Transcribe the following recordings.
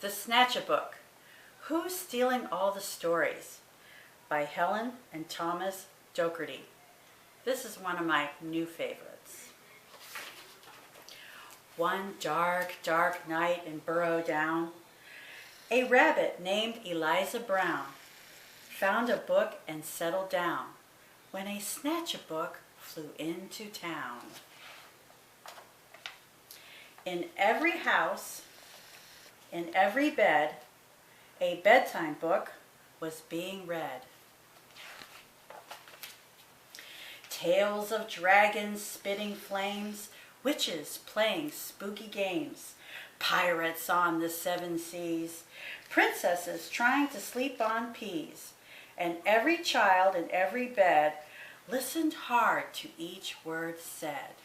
The Snatchabook, Who's Stealing All the Stories? By Helen and Thomas Docherty. This is one of my new favorites. One dark, dark night in Burrow Down, a rabbit named Eliza Brown found a book and settled down when a Snatchabook flew into town. In every house, in every bed, a bedtime book was being read. Tales of dragons spitting flames, witches playing spooky games, pirates on the seven seas, princesses trying to sleep on peas, and every child in every bed listened hard to each word said.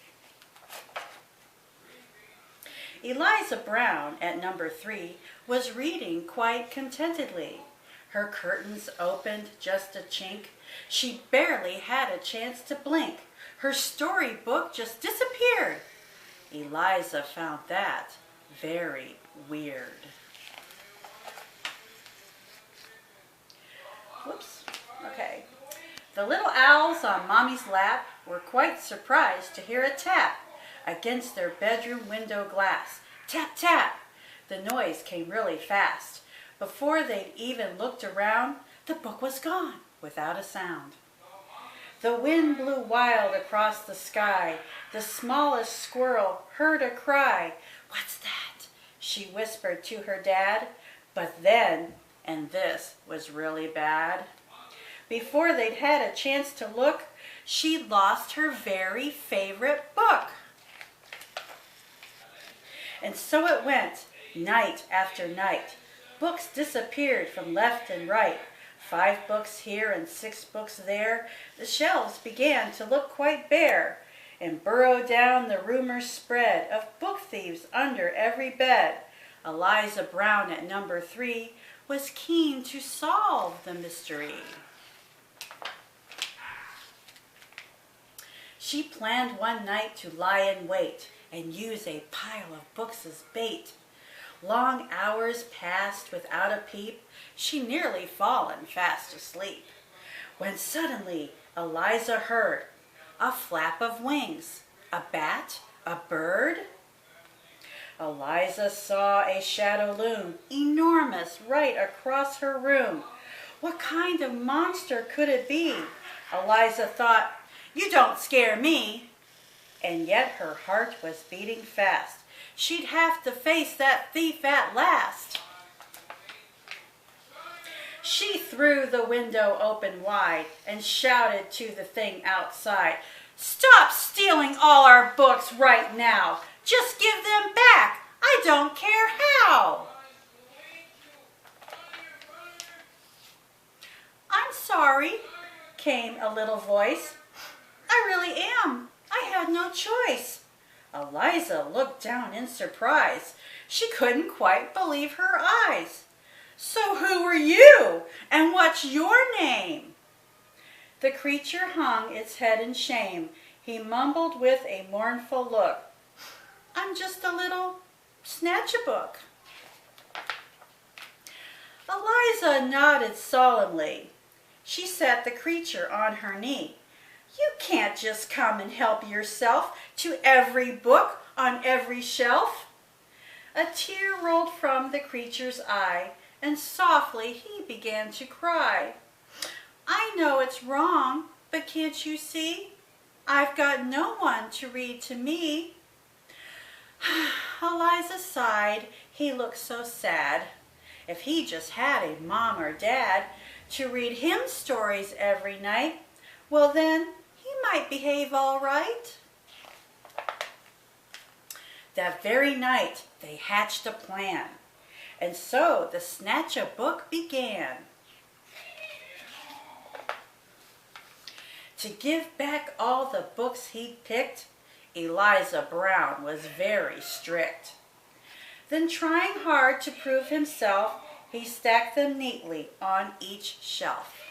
Eliza Brown, at number 3, was reading quite contentedly. Her curtains opened just a chink. She barely had a chance to blink. Her storybook just disappeared. Eliza found that very weird. Whoops. Okay. The little owls on Mommy's lap were quite surprised to hear a tap against their bedroom window glass. Tap, tap! The noise came really fast. Before they'd even looked around, the book was gone without a sound. The wind blew wild across the sky. The smallest squirrel heard a cry. "What's that?" she whispered to her dad. But then, and this was really bad, before they'd had a chance to look, she'd lost her very favorite book. And so it went, night after night. Books disappeared from left and right. 5 books here and 6 books there. The shelves began to look quite bare. And Burrow Down the rumors spread of book thieves under every bed. Eliza Brown at number 3 was keen to solve the mystery. She planned one night to lie in wait and use a pile of books as bait. Long hours passed without a peep. She nearly fallen fast asleep, when suddenly Eliza heard a flap of wings. A bat? A bird? Eliza saw a shadow loom, enormous, right across her room. What kind of monster could it be? Eliza thought, "You don't scare me." And yet her heart was beating fast. She'd have to face that thief at last. She threw the window open wide and shouted to the thing outside, "Stop stealing all our books right now. Just give them back. I don't care how." "I'm sorry," came a little voice. "I really am. I had no choice." Eliza looked down in surprise. She couldn't quite believe her eyes. "So who are you, and what's your name?" The creature hung its head in shame. He mumbled with a mournful look, "I'm just a little Snatchabook." Eliza nodded solemnly. She set the creature on her knee. "You can't just come and help yourself to every book on every shelf." A tear rolled from the creature's eye, and softly he began to cry. "I know it's wrong, but can't you see? I've got no one to read to me." Eliza sighed. He looked so sad. If he just had a mom or dad to read him stories every night, well then, he might behave all right. That very night, they hatched a plan, and so the Snatchabook began. To give back all the books he'd picked, Eliza Brown was very strict. Then, trying hard to prove himself, he stacked them neatly on each shelf.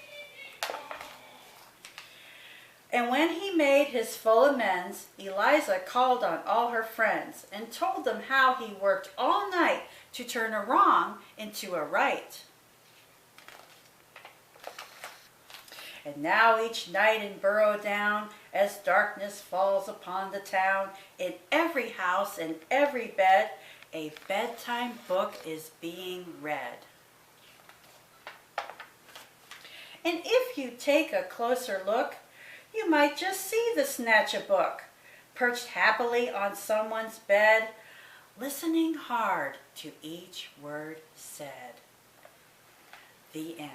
And when he made his full amends, Eliza called on all her friends and told them how he worked all night to turn a wrong into a right. And now each night in Burrow Down, as darkness falls upon the town, in every house and every bed, a bedtime book is being read. And if you take a closer look, you might just see the Snatchabook, perched happily on someone's bed, listening hard to each word said. The end.